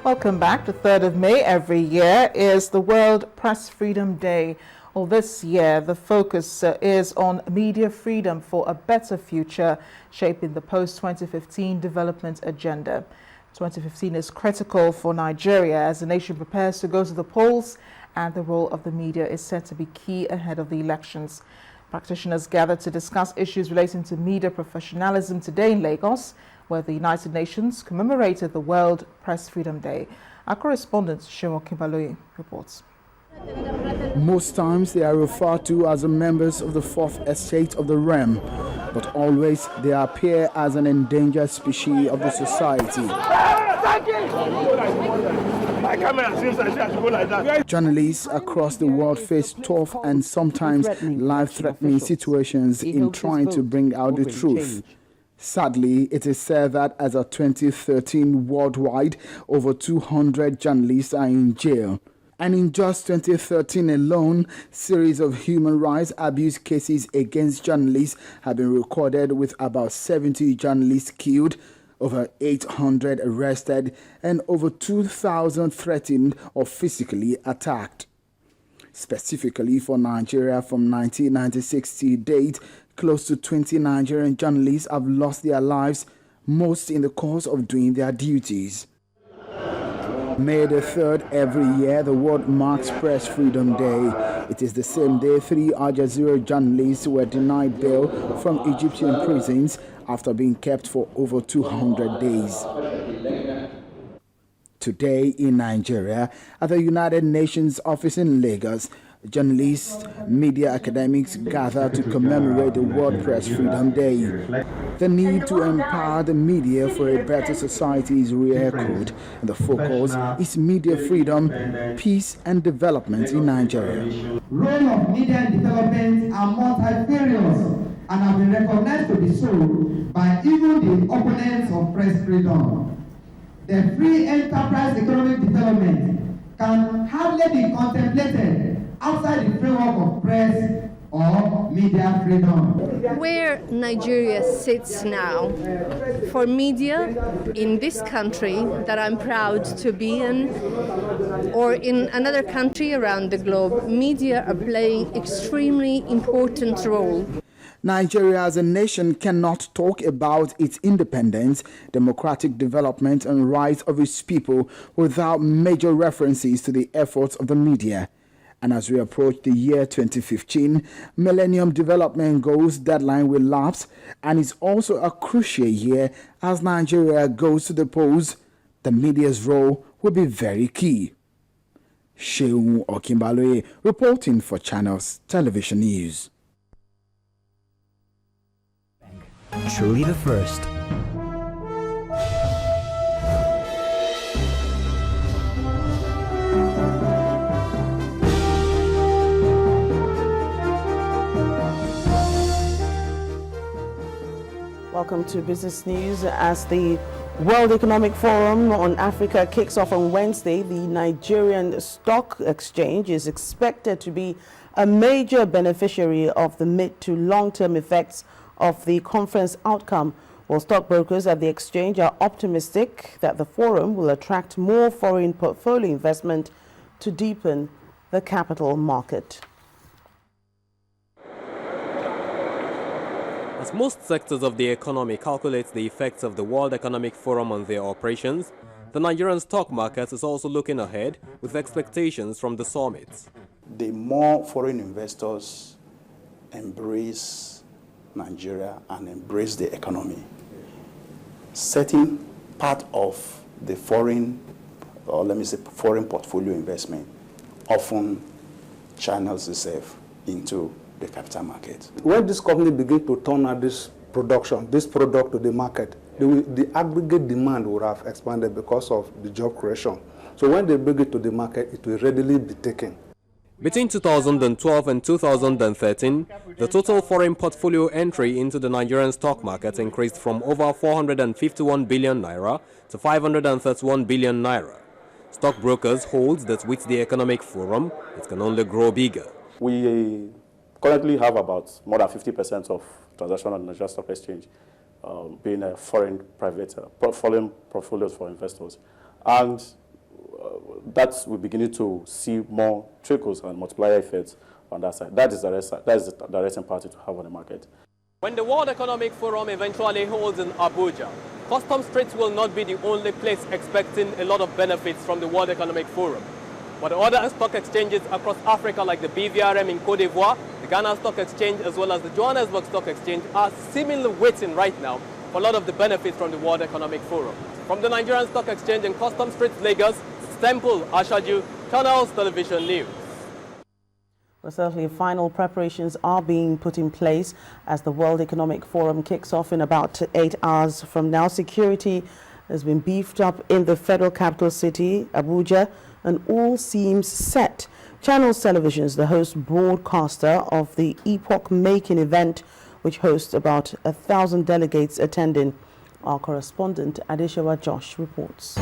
Welcome back. The 3rd of May every year is the World Press Freedom Day. Well, this year the focus is on media freedom for a better future, shaping the post-2015 development agenda. 2015 is critical for Nigeria as the nation prepares to go to the polls, and the role of the media is set to be key ahead of the elections. Practitioners gathered to discuss issues relating to media professionalism today in Lagos, where the United Nations commemorated the World Press Freedom Day. Our correspondent, Shemo Kimbaloyi, reports. Most times they are referred to as the members of the fourth estate of the realm, but always they appear as an endangered species of the society. Journalists across the world face tough and sometimes life-threatening situations in trying to bring out the truth. Sadly, it is said that as of 2013 worldwide, over 200 journalists are in jail. And in just 2013 alone, series of human rights abuse cases against journalists have been recorded, with about 70 journalists killed, over 800 arrested, and over 2,000 threatened or physically attacked. Specifically for Nigeria, from 1996 to date, close to 20 Nigerian journalists have lost their lives, most in the course of doing their duties. May the 3rd every year, the world marks Press Freedom Day. It is the same day 3 Al Jazeera journalists were denied bail from Egyptian prisons after being kept for over 200 days. Today in Nigeria, at the United Nations office in Lagos, journalists, media academics gather to commemorate the World Press Freedom Day. The need to empower the media for a better society is re-echoed, and the focus is media freedom, peace and development in Nigeria. Role of media in development are multifarious and have been recognized to be so by even the opponents of press freedom. The free enterprise economic development can hardly be contemplated outside the framework of press or media freedom. Where Nigeria sits now, for media in this country that I'm proud to be in, or in another country around the globe, media are playing extremely important role. Nigeria as a nation cannot talk about its independence, democratic development and rights of its people without major references to the efforts of the media. And as we approach the year 2015, Millennium Development Goals deadline will lapse, and it's also a crucial year as Nigeria goes to the polls. The media's role will be very key. Sheung Okimbaloye reporting for Channels Television News. Truly the first. Welcome to Business News. As the World Economic Forum on Africa kicks off on Wednesday, the Nigerian Stock Exchange is expected to be a major beneficiary of the mid to long-term effects of the conference outcome. While stockbrokers at the exchange are optimistic that the forum will attract more foreign portfolio investment to deepen the capital market. As most sectors of the economy calculate the effects of the World Economic Forum on their operations, the Nigerian stock market is also looking ahead with expectations from the summit. The more foreign investors embrace Nigeria and embrace the economy, setting part of the foreign, or let me say foreign portfolio investment, often channels itself into the capital market. When this company begin to turn out this product to the market, the aggregate demand would have expanded because of the job creation. So when they bring it to the market, it will readily be taken. Between 2012 and 2013, the total foreign portfolio entry into the Nigerian stock market increased from over 451 billion naira to 531 billion naira. Stockbrokers hold that with the economic forum, it can only grow bigger. We currently have about more than 50% of transactions on the Nigerian Stock Exchange being a foreign private foreign portfolios for investors. And that we're beginning to see more trickles and multiplier effects on that side. That is the directing party to have on the market. When the World Economic Forum eventually holds in Abuja, Customs Street will not be the only place expecting a lot of benefits from the World Economic Forum. But other stock exchanges across Africa, like the BVRM in Cote d'Ivoire, the Ghana Stock Exchange, as well as the Johannesburg Stock Exchange, are seemingly waiting right now for a lot of the benefits from the World Economic Forum. From the Nigerian Stock Exchange in Customs Street, Lagos, Temple Ashaju, Channels Television News. Well, certainly final preparations are being put in place as the World Economic Forum kicks off in about 8 hours from now. Security has been beefed up in the federal capital city, Abuja, and all seems set. Channels Television is the host broadcaster of the epoch-making event, which hosts about 1,000 delegates attending. Our correspondent, Adeshewa Josh, reports.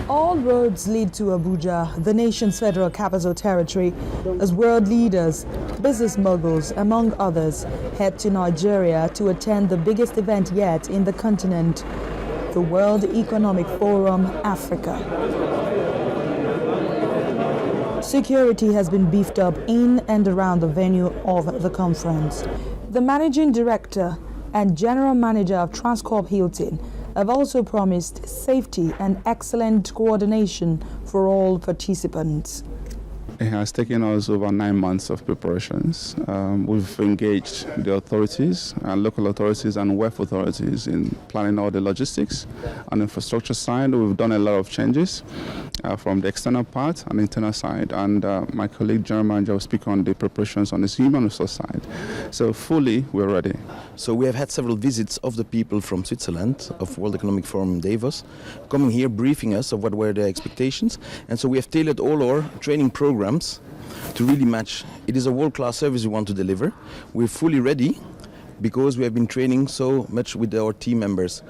All roads lead to Abuja, the nation's federal capital territory, as world leaders, business moguls, among others, head to Nigeria to attend the biggest event yet in the continent, the World Economic Forum Africa. Security has been beefed up in and around the venue of the conference. The managing director and general manager of Transcorp Hilton have also promised safety and excellent coordination for all participants. It has taken us over 9 months of preparations. We've engaged the authorities, local authorities and WEF authorities in planning all the logistics. On the infrastructure side, we've done a lot of changes from the external part and internal side. And my colleague, General Manager, will speak on the preparations on the human resource side. So fully, we're ready. So we have had several visits of the people from Switzerland, of World Economic Forum Davos, coming here, briefing us of what were their expectations. And so we have tailored all our training programs to really match. It is a world-class service we want to deliver. We're fully ready because we have been training so much with our team members.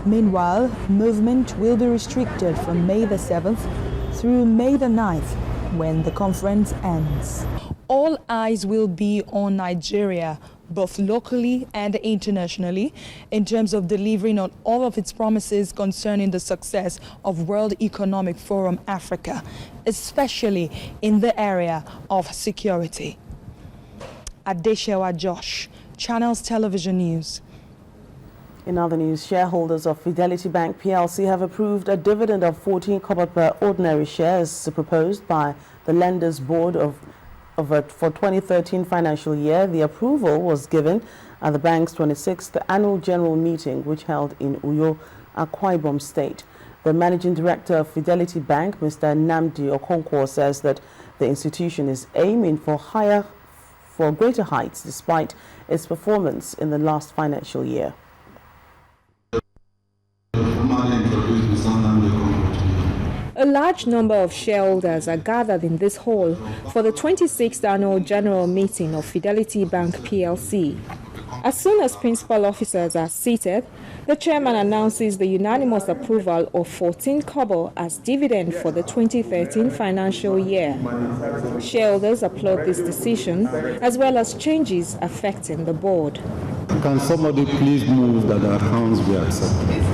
Meanwhile, movement will be restricted from May the 7th through May the 9th, when the conference ends. All eyes will be on Nigeria, both locally and internationally, in terms of delivering on all of its promises concerning the success of World Economic Forum Africa, especially in the area of security. Adeshewa Josh, Channels Television News. In other news, shareholders of Fidelity Bank PLC have approved a dividend of 14 kobo per ordinary share as proposed by the Lenders Board for 2013 financial year. The approval was given at the bank's 26th annual general meeting, which held in Uyo, Akwa Ibom State. The managing director of Fidelity Bank, Mr. Nnamdi Okonkwo, says that the institution is aiming for greater heights despite its performance in the last financial year. A large number of shareholders are gathered in this hall for the 26th annual general meeting of Fidelity Bank PLC. As soon as principal officers are seated, the chairman announces the unanimous approval of 14 kobo as dividend for the 2013 financial year. Shareholders applaud this decision, as well as changes affecting the board. Can somebody please move that our accounts be accepted?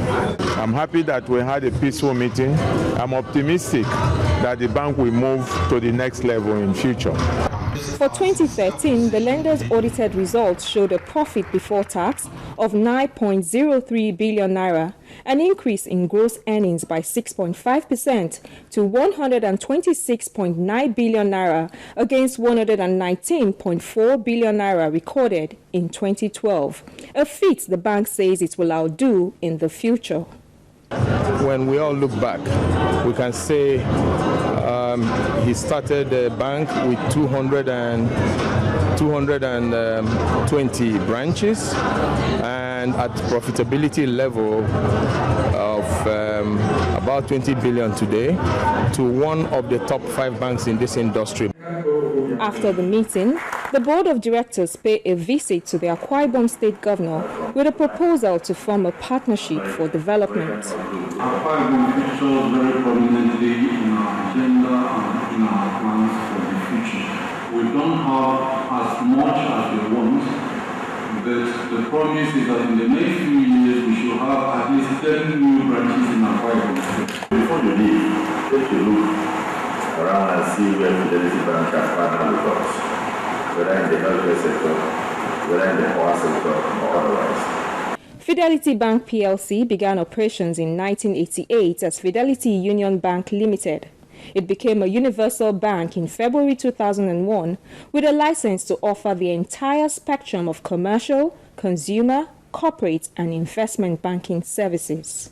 I'm happy that we had a peaceful meeting. I'm optimistic that the bank will move to the next level in future. For 2013, the lender's audited results showed a profit before tax of 9.03 billion naira, an increase in gross earnings by 6.5% to 126.9 billion naira against 119.4 billion naira recorded in 2012, a feat the bank says it will outdo in the future. When we all look back, we can say he started the bank with 220 branches and at profitability level of about 20 billion today, to one of the top 5 banks in this industry. After the meeting, the board of directors paid a visit to the Akwa Ibom State governor with a proposal to form a partnership for development. Akwa Ibom features very prominently in our agenda and in our plans for the future. We don't have as much as we want, but the promise is that in the next few years we should have at least 10 new branches in Akwa Ibom. Before you leave, take a look around and see where Fidelity Bank has partnered with us, whether in the healthcare sector, whether in the power sector, or otherwise. Fidelity Bank PLC began operations in 1988 as Fidelity Union Bank Limited. It became a universal bank in February 2001 with a license to offer the entire spectrum of commercial, consumer, corporate, and investment banking services.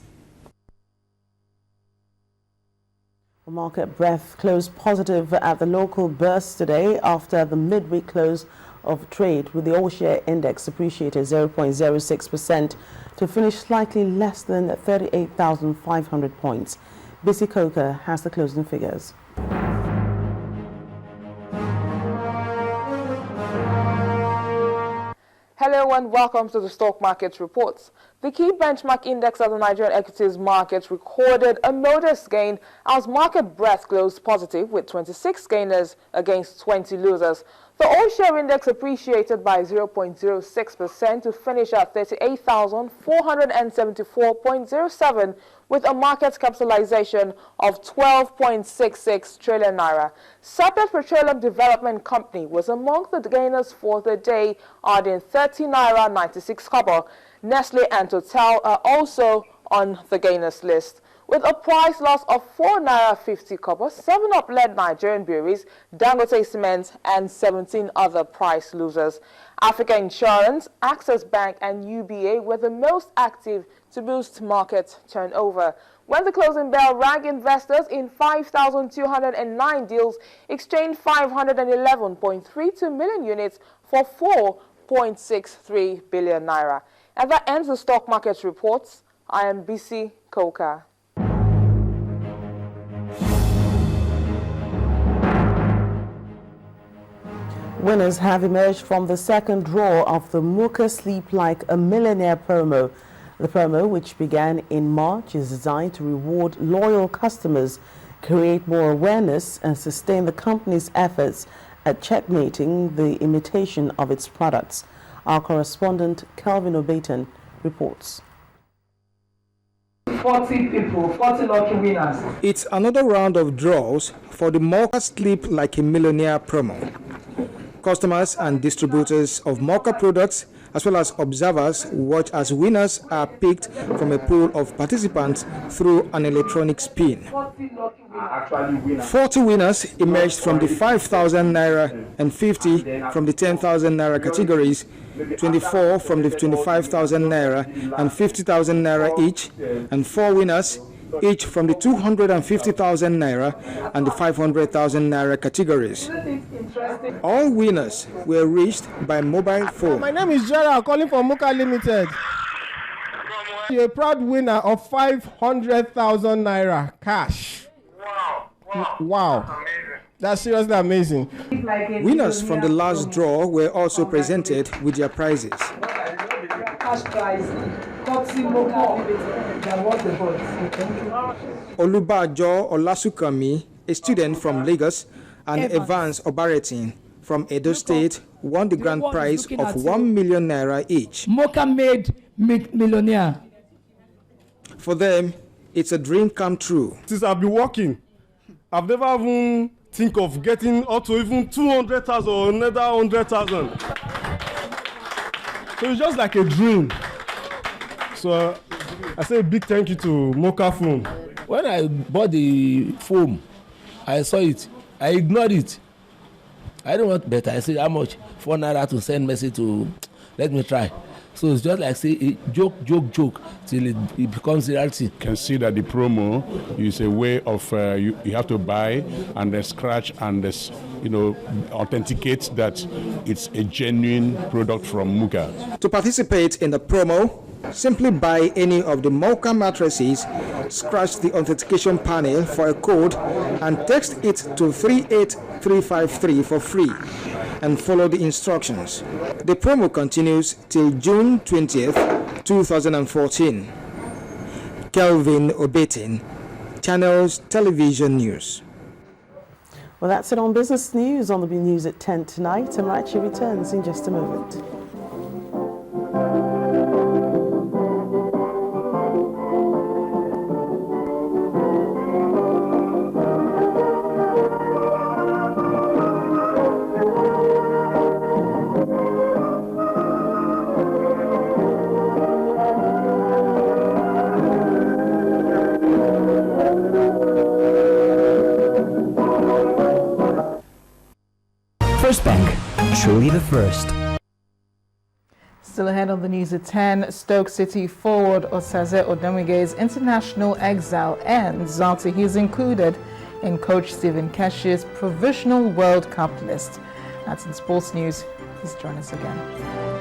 The market breadth closed positive at the local burst today after the midweek close of trade, with the all-share index appreciated 0.06% to finish slightly less than 38,500 points. Bisi Coker has the closing figures. Hello and welcome to the stock market reports. The key benchmark index of the Nigerian equities market recorded a modest gain as market breadth closed positive with 26 gainers against 20 losers. The all-share index appreciated by 0.06% to finish at 38,474.07 with a market capitalization of 12.66 trillion naira. Seplat Petroleum Development Company was among the gainers for the day, adding 30 naira 96 kobo. Nestle and Total are also on the gainers list. With a price loss of 4 naira 50 kobo, 7-Up led Nigerian breweries, Dangote Cement, and 17 other price losers. Africa Insurance, Access Bank, and UBA were the most active to boost market turnover. When the closing bell rang, investors in 5,209 deals exchanged 511.32 million units for 4.63 billion naira. And that ends the stock market reports. I am Bisi Coker. Winners have emerged from the second draw of the Muka Sleep Like a Millionaire promo. The promo, which began in March, is designed to reward loyal customers, create more awareness, and sustain the company's efforts at checkmating the imitation of its products. Our correspondent, Calvin Obeton, reports. 40 people, 40 lucky winners. It's another round of draws for the Muka Sleep Like a Millionaire promo. Customers and distributors of Muka products, as well as observers, watch as winners are picked from a pool of participants through an electronic spin. 40 winners emerged from the 5,000 naira and 50 from the 10,000 naira categories, 24 from the 25,000 naira and 50,000 naira each, and 4 winners each from the 250,000 naira and the 500,000 naira categories. All winners were reached by mobile phone. My name is Gerald, calling from Muka Limited. You're a proud winner of 500,000 naira cash. Wow. That's seriously amazing. Winners from the last draw were also presented with their prizes. Cash prize. Olubajo Olasukami, a student from Lagos, and Evans Obaretin from Edo State won the grand prize of 1 million naira each. Muka made millionaire. For them, it's a dream come true. Since I've been working, I've never even think of getting up to even 200,000 or another 100,000. So it's just like a dream. So I say a big thank you to Muka Phone. When I bought the foam, I saw it. I ignored it. I don't want better. I said, how much? 4 naira to send message to, let me try. So it's just like say joke till it becomes reality. You can see that the promo is a way of you have to buy and then scratch and authenticate that it's a genuine product from Muka. To participate in the promo, simply buy any of the Muka mattresses, scratch the authentication panel for a code, and text it to 38353 for free, and follow the instructions. The promo continues till June 20th, 2014. Kelvin Obetin, Channels Television News. Well, that's it on Business News on the B News at 10 tonight, and Rachi returns in just a moment. truly the first. Still ahead on the news at 10, Stoke City forward Osaze Odomige's international exile ends after he's included in coach Stephen Keshi's provisional World Cup list. That's in sports news. Please join us again.